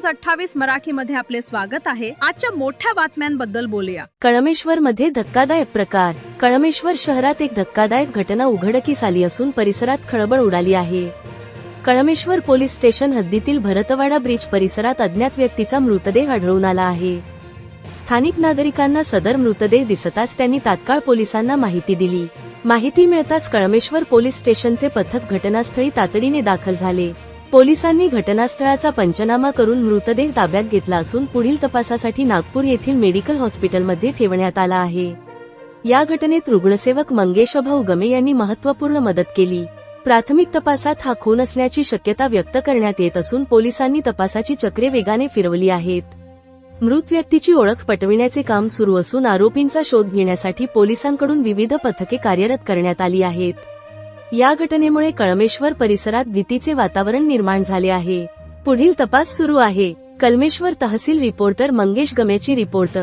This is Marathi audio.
28 मराठीमध्ये आपले स्वागत आहे। आजच्या मोठ्या बातम्यांबद्दल बोलूया। कळमेश्वर मध्ये धक्कादायक प्रकार। कळमेश्वर शहरात एक धक्कादायक घटना उघडकीस आली असून परिसरात खळबळ उडाली आहे। कळमेश्वर पोलीस स्टेशन हद्दीतील भरतवाडा ब्रिज परिसरात अज्ञात व्यक्तीचा मृतदेह आढळून आला आहे। स्थानिक नागरिकांना सदर मृतदेह दिसताच त्यांनी तात्काळ पोलिसांना माहिती दिली। माहिती मिळताच कळमेश्वर पोलीस स्टेशनचे पथक घटनास्थळी तातडीने दाखल झाले। पोलिसांनी घटनास्थळाचा पंचनामा करून मृतदेह ताब्यात घेतला असून पुढील तपासासाठी नागपूर येथील मेडिकल हॉस्पिटलमध्ये ठेवण्यात आला आहे। या घटनेत रुग्णसेवक मंगेश भाऊ गमे यांनी महत्त्वपूर्ण मदत केली। प्राथमिक तपासात हा खून असण्याची शक्यता व्यक्त करण्यात येत असून पोलिसांनी तपासाची चक्रे वेगाने फिरवली आहेत। मृत व्यक्तीची ओळख पटविण्याचे काम सुरू असून आरोपींचा शोध घेण्यासाठी पोलिसांकडून विविध पथके कार्यरत करण्यात आली आहेत। या घटनेमुळे कळमेश्वर परिसरात भीतीचे वातावरण निर्माण झाले आहे। पुढील तपास सुरू आहे। कळमेश्वर तहसील रिपोर्टर मंगेश गमेची रिपोर्ट।